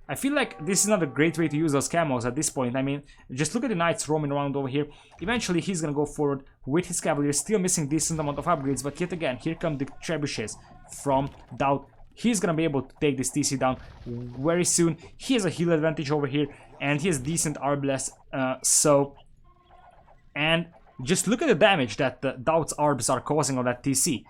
I feel like this is not a great way to use those camels at this point. I mean, just look at the knights roaming around over here. Eventually, he's gonna go forward with his cavaliers, still missing decent amount of upgrades. But yet again, here come the trebuchets from Daut. He's gonna be able to take this TC down very soon. He has a heal advantage over here, and he has decent arbalest. And just look at the damage that the Daut's arbs are causing on that TC.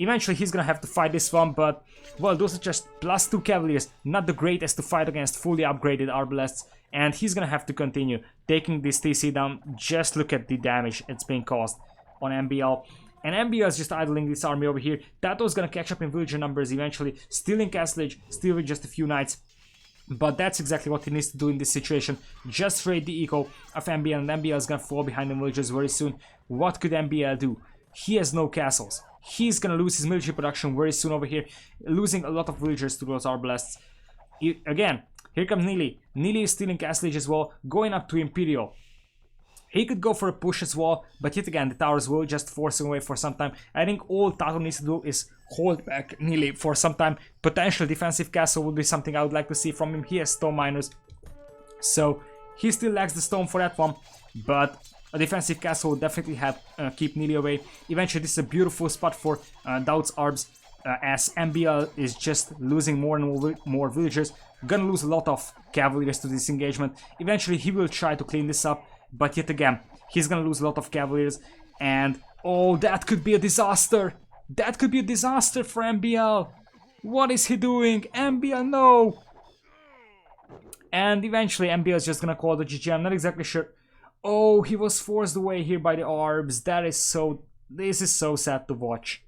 Eventually, he's gonna have to fight this one, but well, those are just +2 cavaliers, not the greatest to fight against fully upgraded arbalests, and he's gonna have to continue taking this TC down. Just look at the damage it's being caused on MbL. And MbL is just idling this army over here. Tatoh's gonna catch up in villager numbers eventually, still in castlage, still with just a few knights. But that's exactly what he needs to do in this situation. Just raid the eco of MbL, and MbL is gonna fall behind the villagers very soon. What could MbL do? He has no castles. He's gonna lose his military production very soon over here, losing a lot of villagers to those arbalests. Again, here comes Nili. Nili is still in castlage as well, going up to Imperial. He could go for a push as well, but yet again, the towers will just force him away for some time. I think all Tatoh needs to do is hold back Nili for some time. Potential defensive castle would be something I would like to see from him. He has stone miners, so he still lacks the stone for that one, but a defensive castle will definitely have keep Nili away. Eventually, this is a beautiful spot for Daut's arbs, as MbL is just losing more and more villagers. Gonna lose a lot of cavaliers to this engagement. Eventually, he will try to clean this up, but yet again, he's gonna lose a lot of cavaliers, and oh, that could be a disaster. That could be a disaster for MbL. What is he doing? MbL, no! And eventually, MbL is just gonna call the GG. I'm not exactly sure. Oh, he was forced away here by the arbs. This is so sad to watch.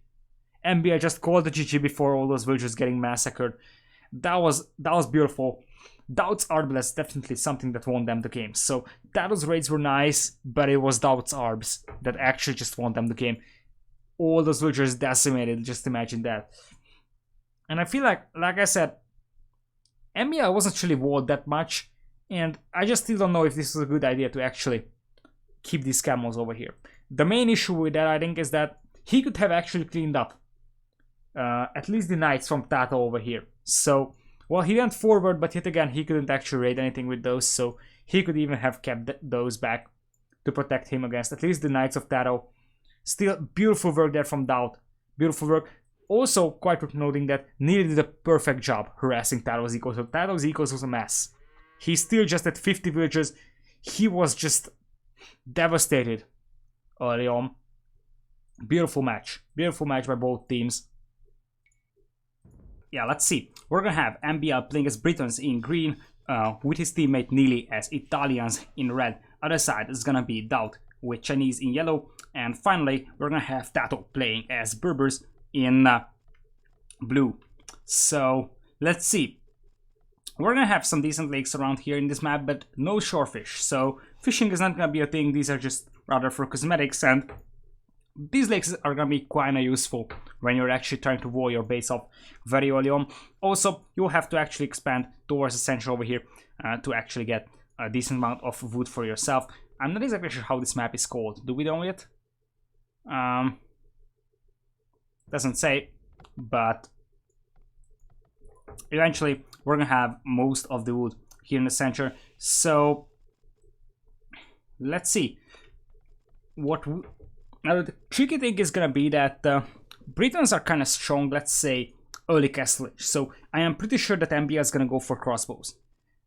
MbL just called the GG before all those villagers getting massacred. That was beautiful. Daut's arbs definitely something that won them the game. So Tatoh's raids were nice, but it was Daut's arbs that actually just won them the game. All those villagers decimated, just imagine that. And I feel like I said, MbL wasn't really walled that much, and I just still don't know if this was a good idea to actually keep these camels over here. The main issue with that, I think, is that he could have actually cleaned up at least the knights from Tatoh over here. So, well, he went forward, but yet again, he couldn't actually raid anything with those, so he could even have kept those back to protect him against at least the knights of Tatoh. Still, beautiful work there from Daut. Beautiful work. Also, quite worth noting that Nili did a perfect job harassing Tatoh's ecos. So Tatoh's ecos was a mess. He's still just at 50 villagers. He was just devastated early on. Beautiful match. Beautiful match by both teams. Yeah, let's see. We're gonna have MbL playing as Britons in green, with his teammate Nili as Italians in red. Other side is gonna be Daut with Chinese in yellow. And finally, we're gonna have Tatoh playing as Berbers in blue. So, let's see. We're gonna have some decent lakes around here in this map, but no shorefish. So, fishing is not gonna be a thing. These are just rather for cosmetics, and these lakes are gonna be quite useful when you're actually trying to wall your base off very early on. Also, you'll have to actually expand towards the center over here to actually get a decent amount of wood for yourself. I'm not exactly sure how this map is called. Do we know it? Doesn't say, but eventually we're gonna have most of the wood here in the center. So let's see what. Now the tricky thing is gonna be that Britons are kind of strong. Let's say early castle age. So I am pretty sure that MbL is gonna go for crossbows.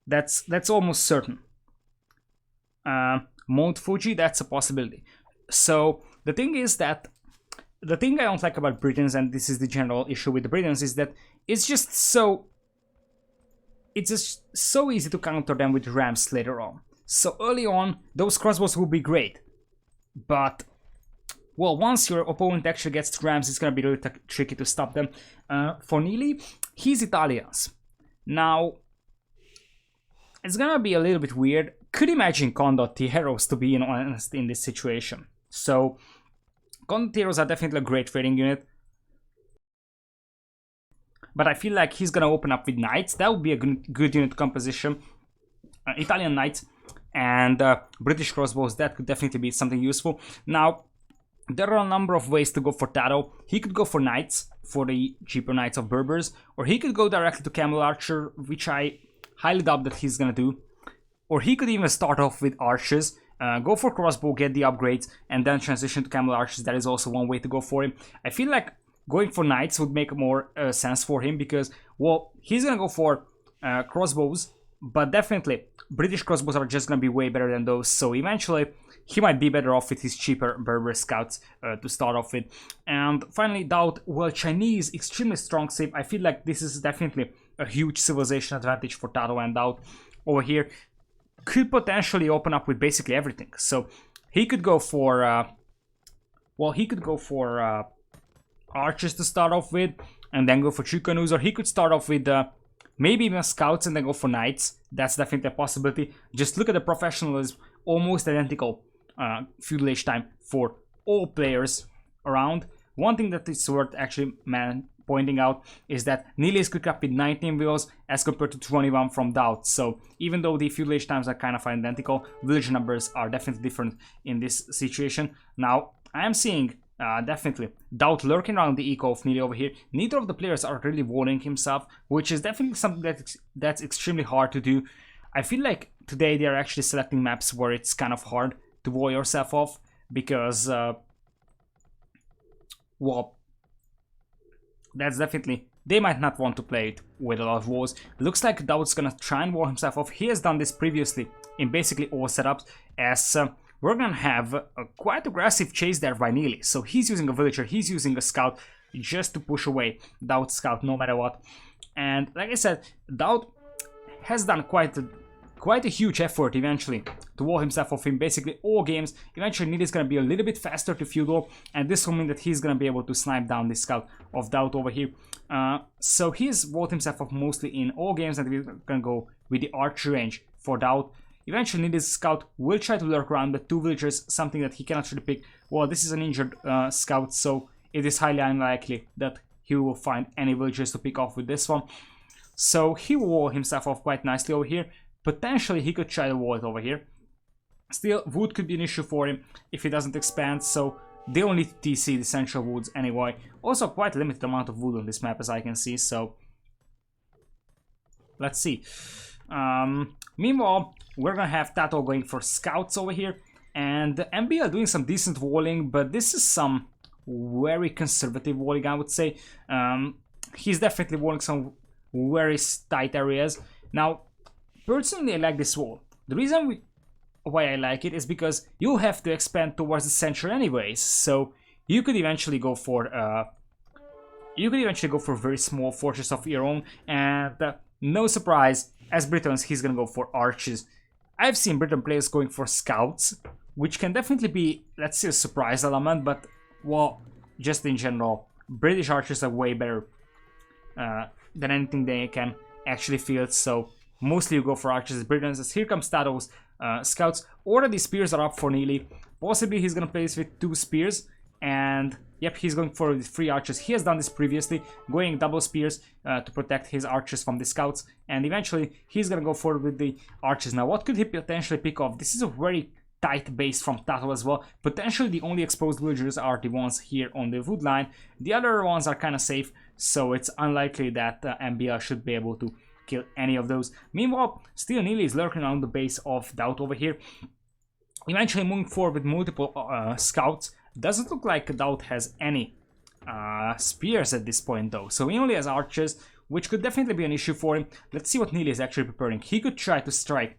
That's almost certain. Mount Fuji, that's a possibility. So the thing is that the thing I don't like about Britons, and this is the general issue with the Britons, is that it's just so easy to counter them with rams later on. So early on, those crossbows will be great, but well, once your opponent actually gets to rams, it's gonna be really tricky to stop them. For Nili, he's Italians. Now, it's gonna be a little bit weird. Could imagine Condottieri to be honest in this situation. So Condottieri are definitely a great trading unit, but I feel like he's gonna open up with knights. That would be a good unit composition. Italian knights and British crossbows, that could definitely be something useful. Now, there are a number of ways to go for Tatoh. He could go for knights, for the cheaper knights of Berbers, or he could go directly to Camel Archer, which I highly doubt that he's gonna do. Or he could even start off with archers, go for crossbow, get the upgrades, and then transition to Camel Archers. That is also one way to go for him. I feel like going for knights would make more sense for him because, well, he's gonna go for crossbows, but definitely British crossbows are just gonna be way better than those. So eventually, he might be better off with his cheaper Berber scouts to start off with. And finally, Daut, well, Chinese, extremely strong save. I feel like this is definitely a huge civilization advantage for Tatoh and Daut over here. Could potentially open up with basically everything. So he could go for, well, he could go for archers to start off with, and then go for Chukanus, or he could start off with maybe even scouts and then go for knights. That's definitely a possibility. Just look at the professionalism, almost identical feudal age time for all players around. One thing that is worth actually pointing out is that Nili is quick up with 19 villas as compared to 21 from Daut. So even though the feudal age times are kind of identical, village numbers are definitely different in this situation. Now, I am seeing definitely Daut lurking around the eco of Nili over here. Neither of the players are really walling himself, which is definitely something that's extremely hard to do. I feel like today they are actually selecting maps where it's kind of hard to wall yourself off because, well, that's definitely, they might not want to play it with a lot of walls. Looks like Daut's gonna try and wall himself off. He has done this previously in basically all setups, as we're gonna have a quite aggressive chase there by Nili. So he's using a villager, he's using a scout just to push away Daut's scout no matter what. And like I said, Daut has done quite a huge effort eventually to wall himself off in basically all games. Eventually Nili is going to be a little bit faster to feudal, and this will mean that he's going to be able to snipe down the scout of Daut over here. So he's walled himself off mostly in all games, and we're going to go with the archer range for Daut. Eventually Nili's scout will try to lurk around with two villagers, something that he cannot really pick. Well, this is an injured scout, so it is highly unlikely that he will find any villagers to pick off with this one. So he will wall himself off quite nicely over here. Potentially he could try to wall it over here. Still, wood could be an issue for him if he doesn't expand, so they will need to TC the central woods anyway. Also quite limited amount of wood on this map as I can see, so let's see. Meanwhile, we're gonna have Tatoh going for scouts over here, and MbL doing some decent walling, but this is some very conservative walling, I would say. He's definitely walling some very tight areas. Now, personally, I like this wall. The reason why I like it is because you have to expand towards the center anyways. So you could eventually go for a very small fortress of your own, and no surprise, as Britons, he's gonna go for archers. I've seen Briton players going for scouts, which can definitely be, let's say, a surprise element, but well, just in general, British archers are way better than anything they can actually field. So mostly you go for archers as Britons, as here comes Tatoh's scouts. Already spears are up for Nili. Possibly he's gonna play this with two spears, And yep, he's going for the 3 archers. He has done this previously, going double spears to protect his archers from the scouts. And eventually, he's gonna go forward with the archers. Now, what could he potentially pick off? This is a very tight base from Tatoh as well. Potentially, the only exposed villagers are the ones here on the wood line. The other ones are kind of safe, so it's unlikely that MbL should be able to kill any of those. Meanwhile, still Nili is lurking around the base of Daut over here. Eventually, moving forward with multiple scouts. Doesn't look like Daut has any spears at this point though, so he only has archers, which could definitely be an issue for him. Let's see what Nili is actually preparing. He could try to strike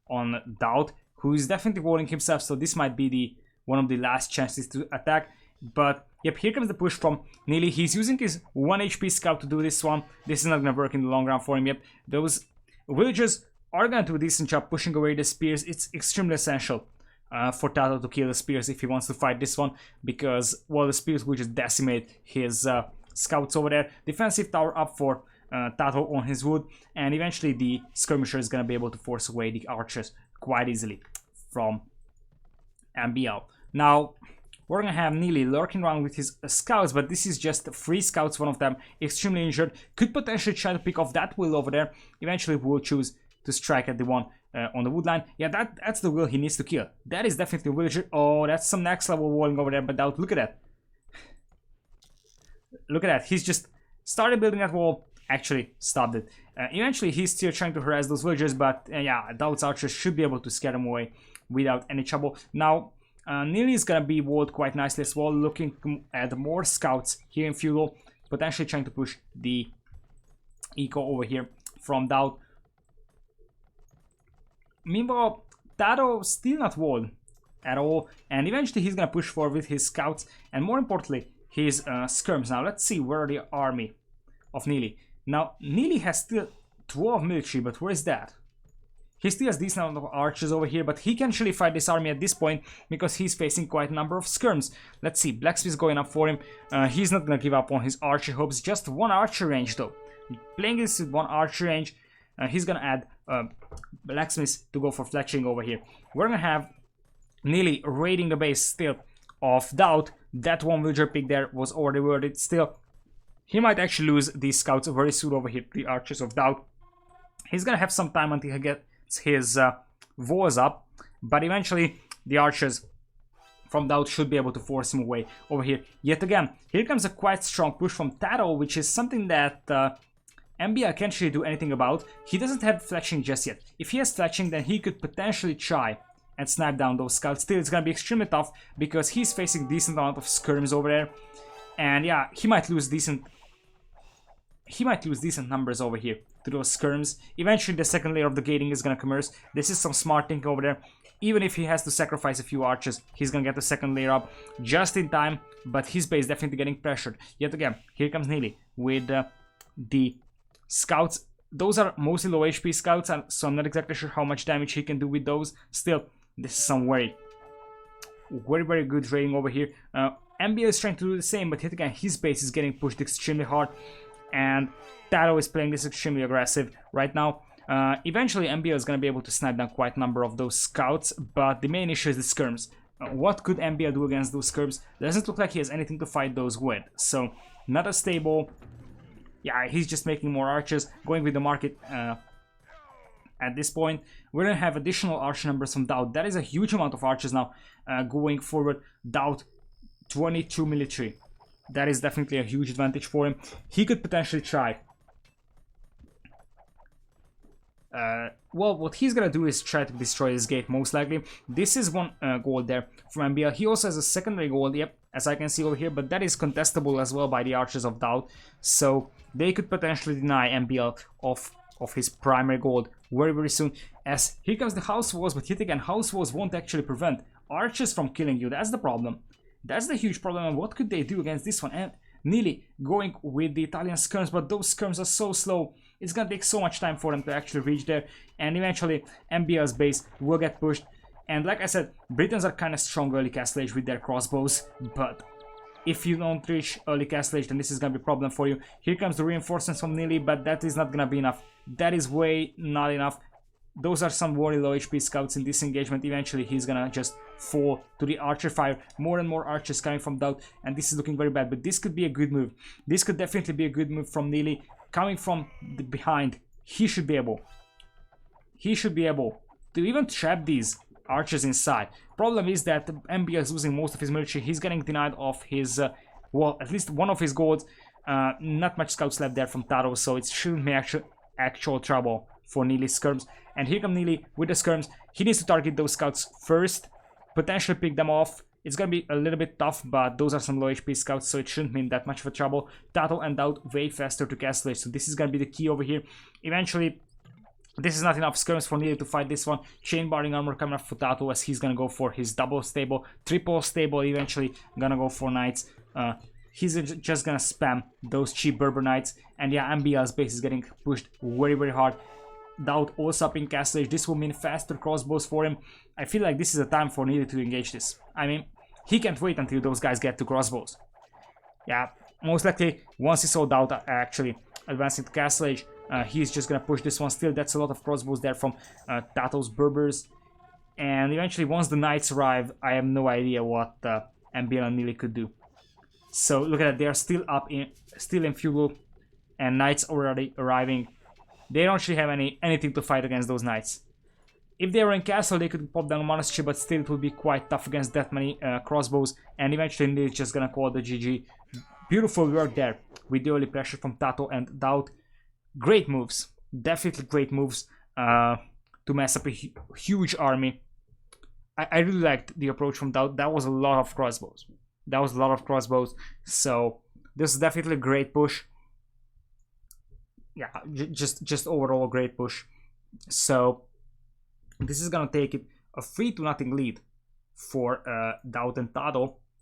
on Daut, who is definitely walling himself, so this might be the one of the last chances to attack. But yep, here comes the push from Nili. He's using his 1 HP scout to do this one. This is not gonna work in the long run for him. Yep, those villagers are gonna do a decent job pushing away the spears. It's extremely essential for Tatoh to kill the spears if he wants to fight this one, because, well, the spears will just decimate his scouts over there. Defensive tower up for Tatoh on his wood, and eventually the skirmisher is going to be able to force away the archers quite easily from MbL. Now, we're going to have Nili lurking around with his scouts, but this is just 3 scouts, one of them extremely injured. Could potentially try to pick off that will over there. Eventually, we'll choose to strike at the one on the wood line. Yeah, that's the will he needs to kill. That is definitely a villager. Oh, that's some next level walling over there, but Daut, look at that. Look at that. He's just started building that wall, actually stopped it. Eventually, he's still trying to harass those villagers, but yeah, Daut's archers should be able to scare them away without any trouble. Now, Nili is gonna be walled quite nicely as well, looking at more scouts here in Feudal, potentially trying to push the eco over here from Daut. Meanwhile, Tatoh still not walled at all, and eventually he's gonna push forward with his scouts, and more importantly, his skirms. Now, let's see where the army of Nili. Now, Nili has still 12 military, but where is that? He still has decent amount of archers over here, but he can actually fight this army at this point because he's facing quite a number of skirms. Let's see, Blacksmith is going up for him. He's not gonna give up on his archer hopes, just 1 archer range though. Playing this with 1 archer range, he's gonna add Blacksmith to go for fletching over here. We're gonna have Nili raiding the base still of Daut. That 1 villager pick there was already worded still. He might actually lose these scouts very soon over here, the archers of Daut. He's gonna have some time until he gets his walls up, but eventually the archers from Daut should be able to force him away over here. Yet again, here comes a quite strong push from Tatoh, which is something that MbL can't really do anything about. He doesn't have fletching just yet. If he has fletching, then he could potentially try and snipe down those scouts. Still, it's gonna be extremely tough because he's facing decent amount of skirms over there, and yeah, he might lose decent numbers over here to those skirms. Eventually, the second layer of the gating is gonna commence. This is some smart thinking over there. Even if he has to sacrifice a few archers, he's gonna get the second layer up just in time, but his base definitely getting pressured. Yet again, here comes Nili with the scouts. Those are mostly low HP scouts, so I'm not exactly sure how much damage he can do with those. Still, this is some very good raiding over here. MbL is trying to do the same, but yet again, his base is getting pushed extremely hard, and Tatoh is playing this extremely aggressive right now. Eventually, MbL is going to be able to snipe down quite a number of those scouts, but the main issue is the skirms. What could MbL do against those skirms? Doesn't look like he has anything to fight those with, so not a stable. Yeah, he's just making more archers, going with the market at this point. We're going to have additional archer numbers from Daut. That is a huge amount of archers now going forward. Daut, 22 military. That is definitely a huge advantage for him. He could potentially try. Well, what he's going to do is try to destroy this gate, most likely. This is 1 gold there from MbL. He also has a secondary gold, yep, as I can see over here, but that is contestable as well by the archers of Daut. So they could potentially deny MbL of his primary gold very soon. As here comes the house walls, but yet again, house walls won't actually prevent archers from killing you. That's the problem. That's the huge problem. And what could they do against this one? And Nili going with the Italian skirms, but those skirms are so slow. It's gonna take so much time for them to actually reach there, and eventually MbL's base will get pushed. And like I said, Britons are kind of strong early castle age with their crossbows, but if you don't reach early castle age, then this is gonna be a problem for you. Here comes the reinforcements from Nili, but that is not gonna be enough. That is way not enough. those are some very low HP scouts in this engagement. Eventually he's gonna just fall to the archer fire. More and more archers coming from Daut, and this is looking very bad, but this could be a good move. This could definitely be a good move from Nili. Coming from the behind, he should be able to even trap these archers inside. Problem is that MbL is losing most of his military. He's getting denied of his well, at least one of his goals. Not much scouts left there from Tatoh, so it shouldn't be actual trouble for Nili's skirms. And here comes Nili with the skirms. He needs to target those scouts first, potentially pick them off. It's gonna be a little bit tough, but those are some low HP scouts, so it shouldn't mean that much of a trouble. Tatoh and Daut way faster to castle it, so this is gonna be the key over here. Eventually, this is not enough skirms for Nili to fight this one. Chain barring armor coming up for Tatoh, as he's gonna go for his double stable, triple stable, eventually gonna go for knights. He's just gonna spam those cheap Berber knights, and yeah, MbL's base is getting pushed very hard. Daut also up in castle age. This will mean faster crossbows for him. I feel like this is a time for Nili to engage this. I mean, he can't wait until those guys get to crossbows. Yeah, most likely once he saw Daut actually advancing to castle age, he's just gonna push this one. Still, that's a lot of crossbows there from Tato's Berbers. And eventually, once the knights arrive, I have no idea what MbL and Nili could do. So look at that, they are still in fuel, and knights already arriving. They don't actually have anything to fight against those knights. If they were in castle, they could pop down a monastery, but still it would be quite tough against that many crossbows. And eventually Nili is just gonna call the GG. Beautiful work there with the early pressure from Tatoh and Daut. Great moves, definitely great moves to mess up a huge army. I really liked the approach from Daut. That was a lot of crossbows. So this is definitely a great push. Yeah, just overall great push. So this is gonna take it a 3-0 lead for Daut and Tatoh.